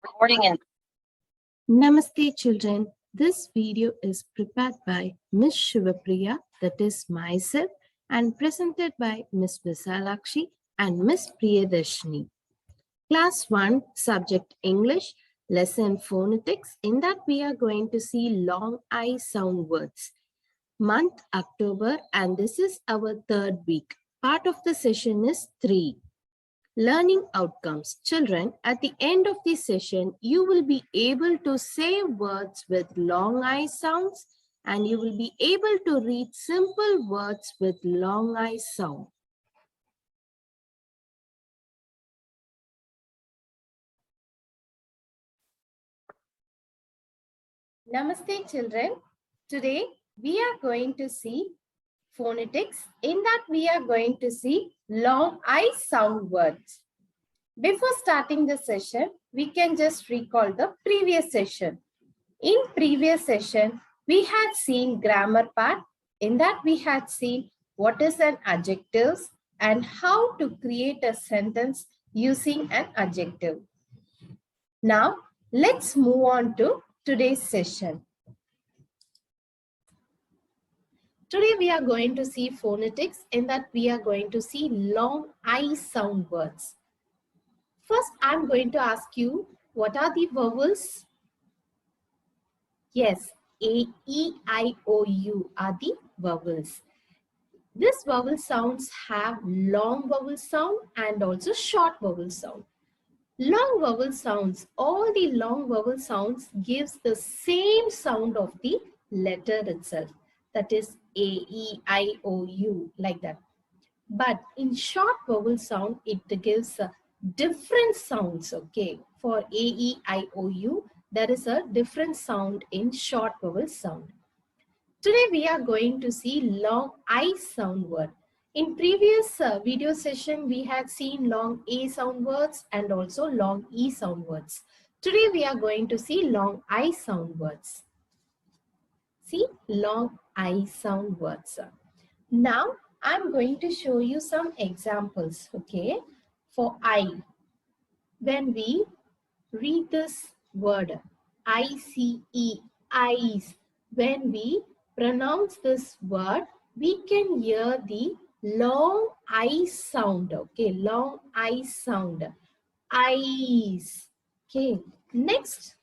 Recording in. Namaste children. This video is prepared by Miss Shivapriya, that is myself, and presented by Miss Visalakshi and Miss Priyadarshini. Class 1, subject English, lesson phonetics. In that we are going to see long I sound words. Month October, and this is our third week. Part of the session is 3. Learning outcomes. Children, at the end of the session, you will be able to say words with long I sounds and you will be able to read simple words with long I sound. Namaste children. Today we are going to see phonetics. In that we are going to see long I sound words. Before starting the session, we can just recall the previous session. In previous session, we had seen grammar part. In that we had seen what is an adjective and how to create a sentence using an adjective. Now, let's move on to today's session. Today we are going to see phonetics. In that we are going to see long I sound words. First, I'm going to ask you, what are the vowels? Yes, A, E, I, O, U are the vowels. These vowel sounds have long vowel sound and also short vowel sound. Long vowel sounds, all the long vowel sounds gives the same sound of the letter itself. That is A, E, I, O, U, like that. But in short vowel sound, it gives different sounds, okay. For A, E, I, O, U, there is a different sound in short vowel sound. Today we are going to see long I sound word. In previous video session, we had seen long A sound words and also long E sound words. Today we are going to see long I sound words. See, long I sound words. Now, I'm going to show you some examples, okay, for I. When we read this word, I-C-E, eyes, when we pronounce this word, we can hear the long I sound, okay, long I sound, eyes, okay. Next,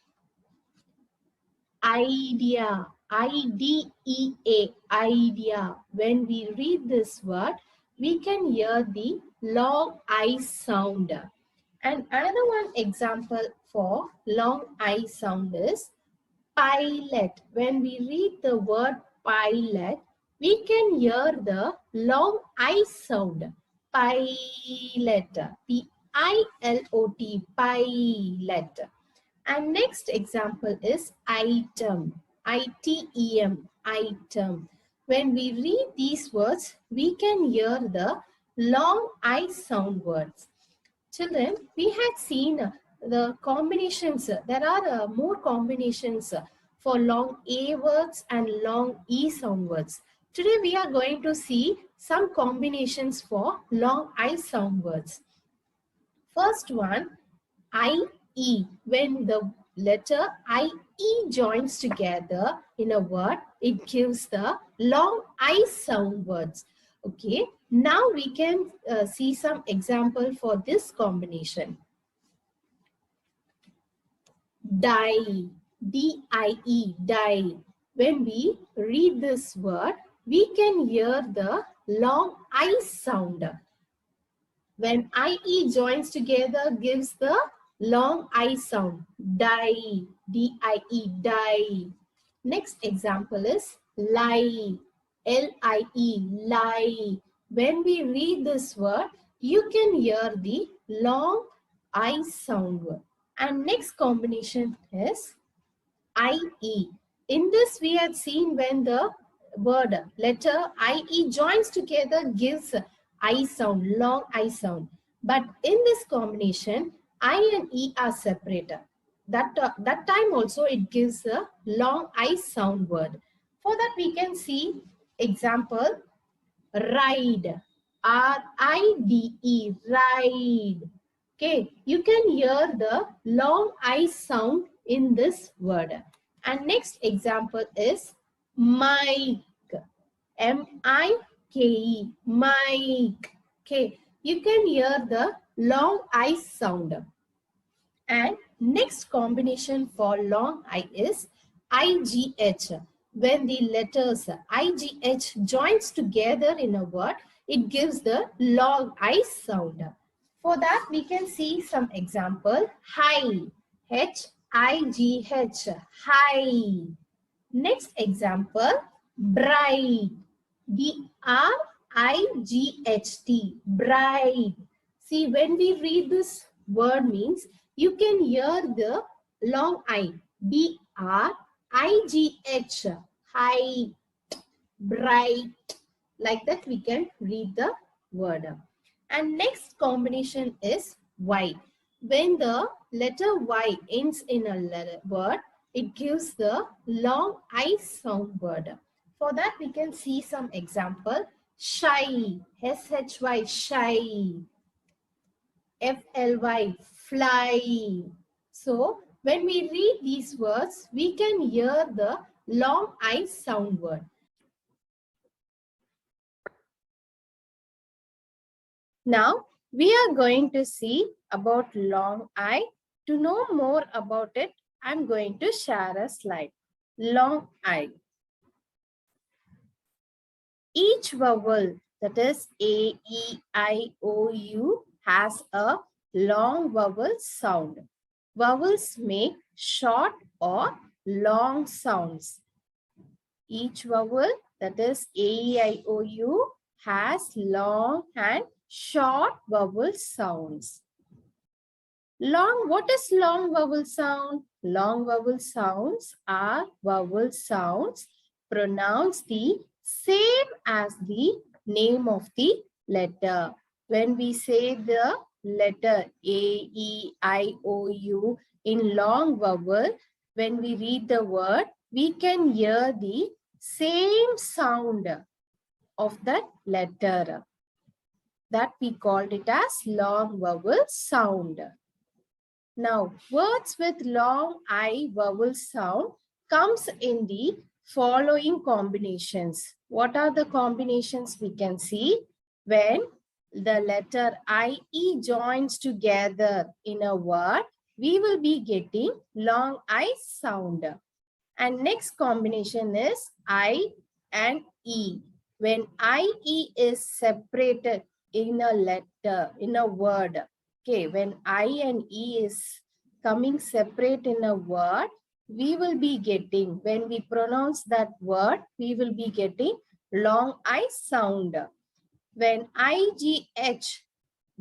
idea, I-D-E-A, idea. When we read this word, we can hear the long I sound. And another one example for long I sound is pilot. When we read the word pilot, we can hear the long I sound. Pilot, P-I-L-O-T, pilot. And next example is item, I-T-E-M, item. When we read these words, we can hear the long I sound words. Children, we had seen the combinations. There are more combinations for long A words and long E sound words. Today we are going to see some combinations for long I sound words. First one, I-E. When the letter I-E joins together in a word, it gives the long I sound words. Okay, now we can see some example for this combination. Die, D-I-E, die. When we read this word, we can hear the long I sound. When I-E joins together, gives the long I sound. Die, D-I-E, die. Next example is lie, L-I-E, lie. When we read this word, you can hear the long I sound word. And next combination is I-E. In this, we had seen when the word letter I-E joins together gives I sound, long I sound. But in this combination, I and E are separated. That time also it gives a long I sound word. For that we can see example, ride, R-I-D-E, ride. Okay, you can hear the long I sound in this word. And next example is mic. M-I-K-E. Mic. Okay, you can hear the long I sound. And next combination for long I is IGH. When the letters IGH joins together in a word, it gives the long I sound. For that, we can see some example. High. H-I-G-H. High. Next example, bright. B-R-I-G-H-T. Bright. See, when we read this word means, you can hear the long I. B-R-I-G-H. High, bright. Like that we can read the word. And next combination is Y. When the letter Y ends in a word, it gives the long I sound word. For that we can see some example. Shy, S-H-Y, shy. F-L-Y, fly. So when we read these words, we can hear the long I sound word. Now, we are going to see about long I. To know more about it, I'm going to share a slide. Long I. Each vowel, that is A, E, I, O, U, has a long vowel sound. Vowels make short or long sounds. Each vowel, that is A, E, I, O, U, has long and short vowel sounds. What is long vowel sound? Long vowel sounds are vowel sounds pronounced the same as the name of the letter. When we say the letter A, E, I, O, U in long vowel, when we read the word, we can hear the same sound of that letter. That we called it as long vowel sound. Now, words with long I vowel sound comes in the following combinations. What are the combinations we can see? When the letter IE joins together in a word, we will be getting long I sound. And next combination is I and E. When IE is separated in a letter, in a word, okay, when I and E is coming separate in a word, we will be getting, when we pronounce that word, we will be getting long I sound. When IGH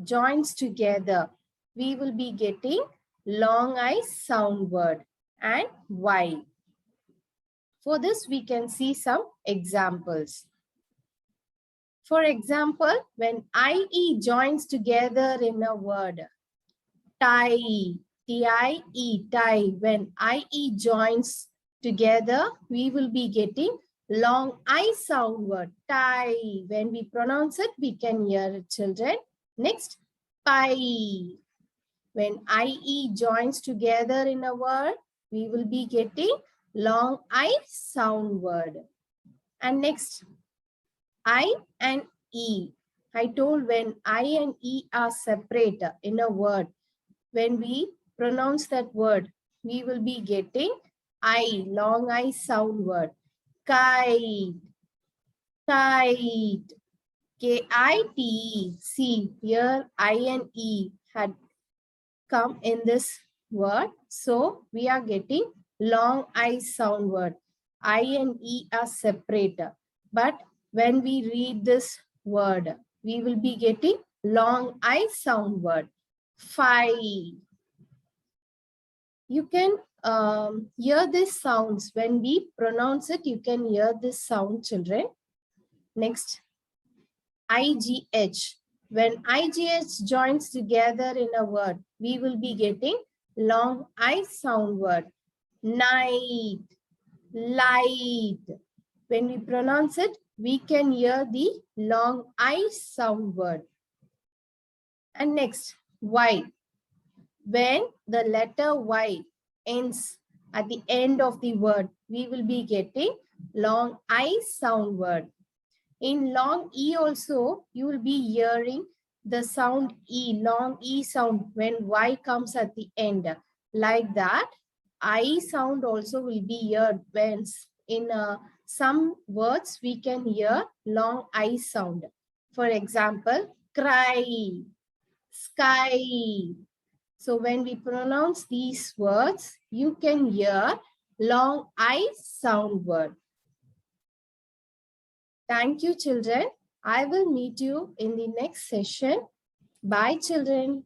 joins together, we will be getting long I sound word and Y. For this, we can see some examples. For example, when IE joins together in a word, tie, T-I-E, tie. When IE joins together, we will be getting long I sound word, tie. When we pronounce it, we can hear it, children. Next, pie. When IE joins together in a word, we will be getting long I sound word. And next, I and E. I told when I and E are separate in a word, when we pronounce that word, we will be getting I, long I sound word. Kite, kite, K-I-T-E. See, here I and E had come in this word. So we are getting long I sound word. I and E are separate. But when we read this word, we will be getting long I sound word. Five. You can hear these sounds. When we pronounce it, you can hear this sound, children. Next, IGH. When IGH joins together in a word, we will be getting long I sound word. Night, light. When we pronounce it, we can hear the long I sound word. And next, Y. When the letter Y ends at the end of the word, we will be getting long I sound word. In long E also, you will be hearing the sound E, long E sound when Y comes at the end. Like that, I sound also will be heard when in some words we can hear long I sound. For example, cry, sky. So when we pronounce these words, you can hear long I sound word. Thank you, children. I will meet you in the next session. Bye, children.